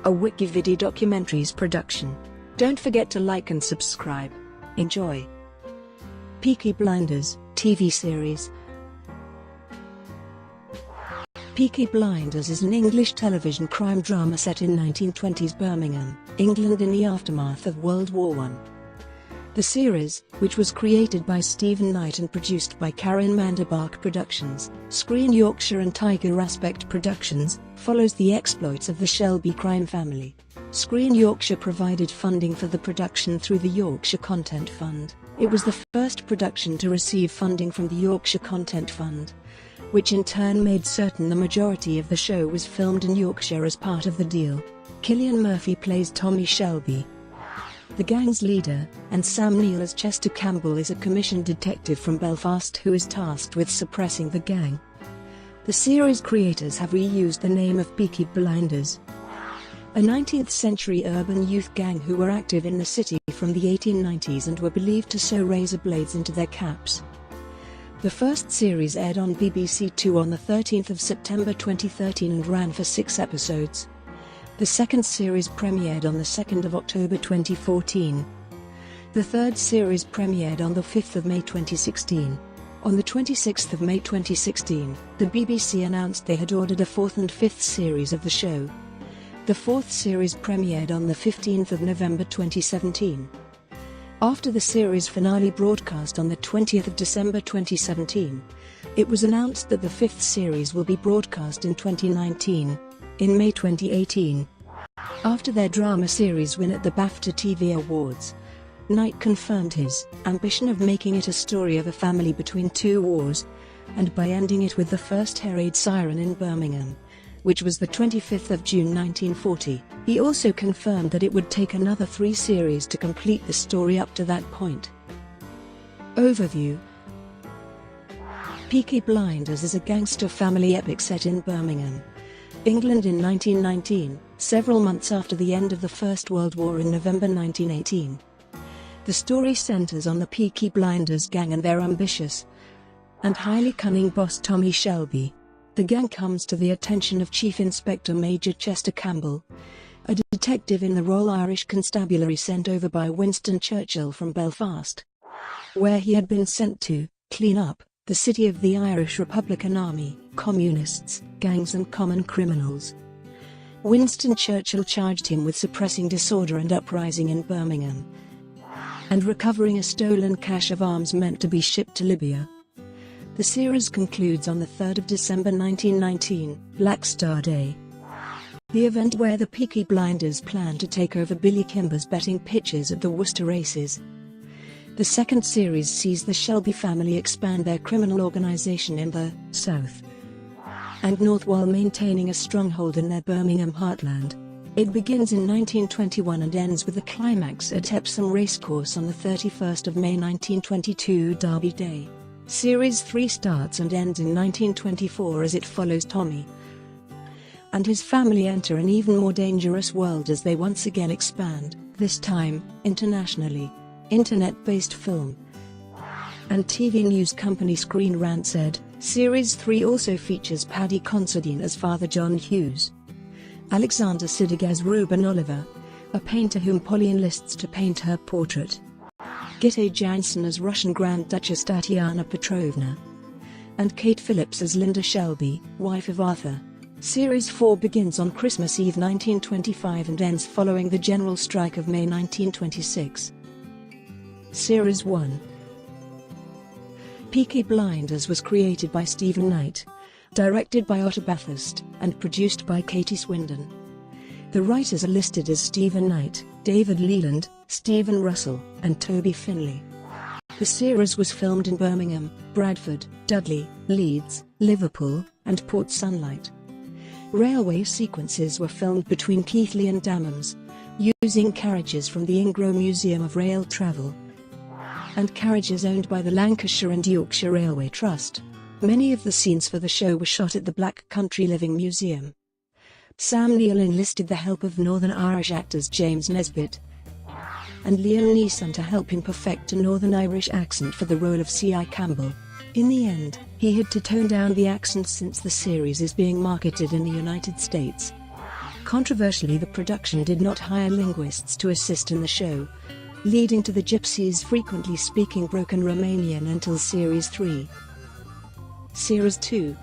a WikiVidi documentaries production. Don't forget to like and subscribe. Enjoy. Peaky Blinders, TV series. Peaky Blinders is an English television crime drama set in 1920s Birmingham, England in the aftermath of World War I. The series, which was created by Stephen Knight and produced by Caryn Mandabach Productions, Screen Yorkshire and Tiger Aspect Productions, follows the exploits of the Shelby crime family. Screen Yorkshire provided funding for the production through the Yorkshire Content Fund. It was the first production to receive funding from the Yorkshire Content Fund, which in turn made certain the majority of the show was filmed in Yorkshire as part of the deal. Cillian Murphy plays Tommy Shelby, the gang's leader, and Sam Neill as Chester Campbell is a commissioned detective from Belfast who is tasked with suppressing the gang. The series creators have reused the name of Peaky Blinders, a 19th-century urban youth gang who were active in the city from the 1890s and were believed to sew razor blades into their caps. The first series aired on BBC Two on the 13th of September 2013 and ran for 6 episodes. The second series premiered on the 2nd of October 2014. The third series premiered on the 5th of May 2016. On the 26th of May 2016, the BBC announced they had ordered a 4th and 5th series of the show. The 4th series premiered on the 15th of November 2017. After the series finale broadcast on the 20th of December 2017, it was announced that the 5th series will be broadcast in 2019. In May 2018, after their drama series win at the BAFTA TV Awards, Knight confirmed his ambition of making it a story of a family between two wars, and by ending it with the first air raid siren in Birmingham, which was the 25th of June 1940. He also confirmed that it would take another 3 series to complete the story up to that point. Overview. Peaky Blinders is a gangster family epic set in Birmingham, England in 1919, several months after the end of the First World War in November 1918. The story centers on the Peaky Blinders gang and their ambitious and highly cunning boss Tommy Shelby. The gang comes to the attention of Chief Inspector Major Chester Campbell, a detective in the Royal Irish Constabulary sent over by Winston Churchill from Belfast, where he had been sent to clean up the city of the Irish Republican Army, communists, gangs and common criminals. Winston Churchill charged him with suppressing disorder and uprising in Birmingham, and recovering a stolen cache of arms meant to be shipped to Libya. The series concludes on the 3rd of December 1919, Black Star Day, the event where the Peaky Blinders plan to take over Billy Kimber's betting pitches at the Worcester races. The second series sees the Shelby family expand their criminal organization in the South and North while maintaining a stronghold in their Birmingham heartland. It begins in 1921 and ends with a climax at Epsom Racecourse on the 31st of May 1922, Derby Day. Series 3 starts and ends in 1924 as it follows Tommy and his family enter an even more dangerous world as they once again expand, this time, internationally. Internet-based film and TV news company Screen Rant said, Series 3 also features Paddy Considine as Father John Hughes, Alexander Siddig as Reuben Oliver, a painter whom Polly enlists to paint her portrait, Gitte Jansen as Russian Grand Duchess Tatiana Petrovna, and Kate Phillips as Linda Shelby, wife of Arthur. Series 4 begins on Christmas Eve 1925 and ends following the general strike of May 1926. Series 1. Peaky Blinders was created by Stephen Knight, directed by Otto Bathurst, and produced by Katie Swindon. The writers are listed as Stephen Knight, David Leland, Stephen Russell, and Toby Finlay. The series was filmed in Birmingham, Bradford, Dudley, Leeds, Liverpool, and Port Sunlight. Railway sequences were filmed between Keighley and Damhams, using carriages from the Ingro Museum of Rail Travel and carriages owned by the Lancashire and Yorkshire Railway Trust. Many of the scenes for the show were shot at the Black Country Living Museum. Sam Neill enlisted the help of Northern Irish actors James Nesbitt and Liam Neeson to help him perfect a Northern Irish accent for the role of C.I. Campbell. In the end, he had to tone down the accent since the series is being marketed in the United States. Controversially, the production did not hire linguists to assist in the show, leading to the gypsies frequently speaking broken Romanian until Series 3. Series 2.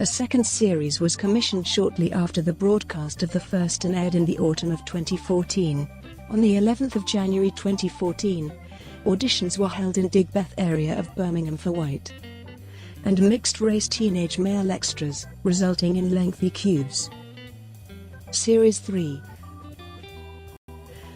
A second series was commissioned shortly after the broadcast of the first and aired in the autumn of 2014. On the 11th of January 2014, auditions were held in Digbeth area of Birmingham for white and mixed-race teenage male extras, resulting in lengthy queues. Series 3.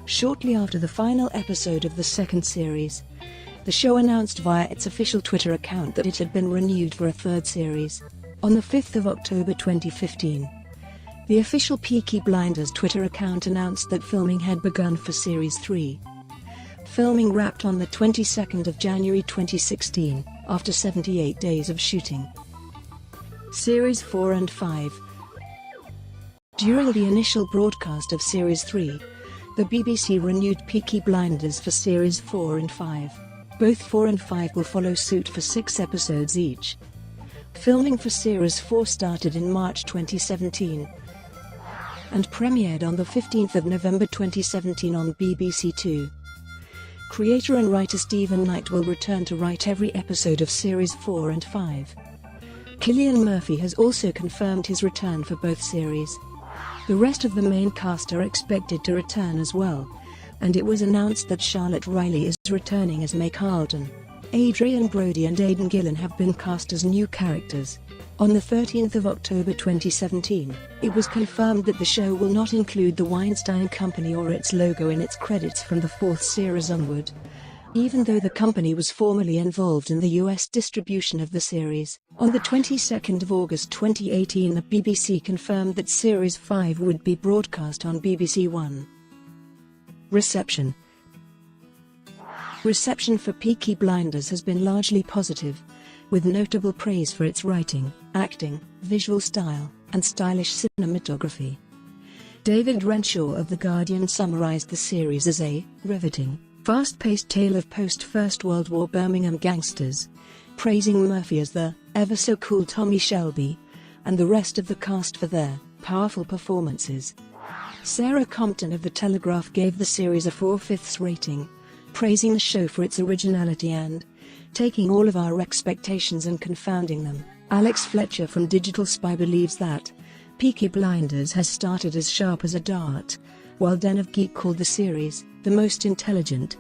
Shortly after the final episode of the second series, the show announced via its official Twitter account that it had been renewed for a third series. On the 5th of October 2015, the official Peaky Blinders Twitter account announced that filming had begun for Series 3. Filming wrapped on the 22nd of January 2016, after 78 days of shooting. Series 4 and 5. During the initial broadcast of Series 3, the BBC renewed Peaky Blinders for Series 4 and 5. Both 4 and 5 will follow suit for 6 episodes each. Filming for Series 4 started in March 2017 and premiered on the 15th of November 2017 on BBC Two. Creator and writer Stephen Knight will return to write every episode of Series 4 and 5. Cillian Murphy has also confirmed his return for both series. The rest of the main cast are expected to return as well, and it was announced that Charlotte Riley is returning as May Carlton. Adrian Brody and Aidan Gillen have been cast as new characters. On the 13th of October 2017, it was confirmed that the show will not include the Weinstein Company or its logo in its credits from the fourth series onward, even though the company was formerly involved in the US distribution of the series. On the 22nd of August 2018, the BBC confirmed that Series 5 would be broadcast on BBC One. Reception for Peaky Blinders has been largely positive, with notable praise for its writing, acting, visual style, and stylish cinematography. David Renshaw of The Guardian summarised the series as a riveting, fast-paced tale of post-First World War Birmingham gangsters, praising Murphy as the ever-so-cool Tommy Shelby, and the rest of the cast for their powerful performances. Sarah Compton of The Telegraph gave the series a 4/5 rating, praising the show for its originality and taking all of our expectations and confounding them. Alex Fletcher from Digital Spy believes that Peaky Blinders has started as sharp as a dart, while Den of Geek called the series the most intelligent,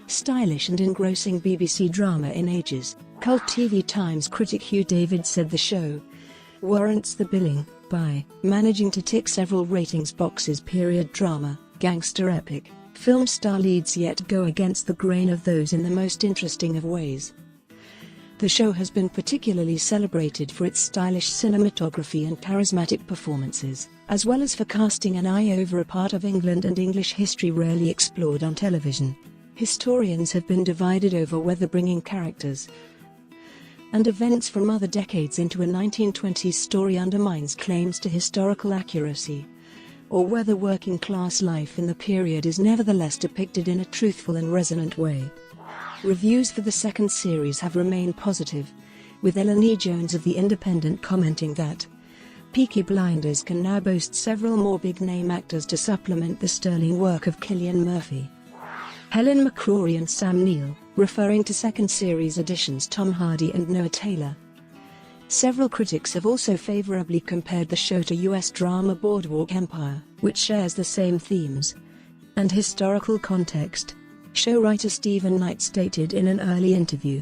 stylish and engrossing BBC drama in ages. Cult TV Times critic Hugh David said the show warrants the billing by managing to tick several ratings boxes: period drama, gangster epic, film star leads, yet go against the grain of those in the most interesting of ways. The show has been particularly celebrated for its stylish cinematography and charismatic performances, as well as for casting an eye over a part of England and English history rarely explored on television. Historians have been divided over whether bringing characters and events from other decades into a 1920s story undermines claims to historical accuracy, or whether working-class life in the period is nevertheless depicted in a truthful and resonant way. Reviews for the second series have remained positive, with Ellen E. Jones of The Independent commenting that Peaky Blinders can now boast several more big-name actors to supplement the sterling work of Cillian Murphy, Helen McCrory and Sam Neill, referring to second series additions Tom Hardy and Noah Taylor. Several critics have also favorably compared the show to US drama Boardwalk Empire, which shares the same themes and historical context. Show writer Stephen Knight stated in an early interview,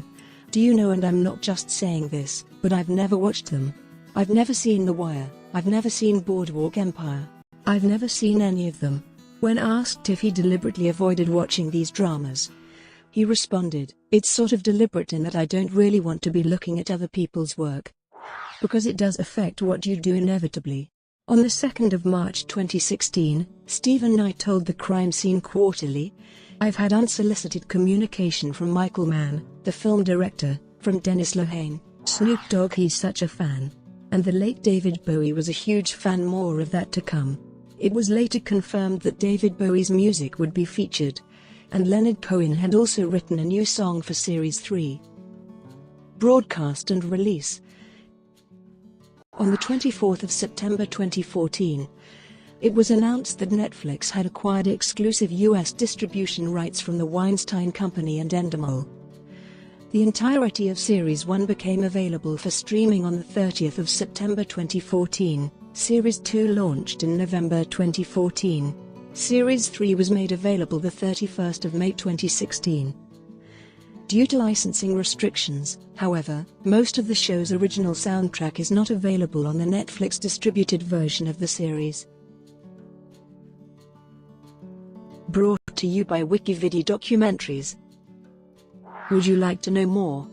"Do you know, and I'm not just saying this, but I've never watched them. I've never seen The Wire, I've never seen Boardwalk Empire. I've never seen any of them." When asked if he deliberately avoided watching these dramas, he responded, "It's sort of deliberate in that I don't really want to be looking at other people's work, because it does affect what you do inevitably." On the 2nd of March 2016, Stephen Knight told the Crime Scene Quarterly, "I've had unsolicited communication from Michael Mann, the film director, from Dennis Lehane, Snoop Dogg, he's such a fan, and the late David Bowie was a huge fan. More of that to come." It was later confirmed that David Bowie's music would be featured, and Leonard Cohen had also written a new song for Series 3. Broadcast and release. On the 24th of September 2014, it was announced that Netflix had acquired exclusive US distribution rights from the Weinstein Company and Endemol. The entirety of Series 1 became available for streaming on the 30th of September 2014. Series 2 launched in November 2014. Series 3 was made available the 31st of May 2016. Due to licensing restrictions, however, most of the show's original soundtrack is not available on the Netflix distributed version of the series. Brought to you by WikiVidi Documentaries. Would you like to know more?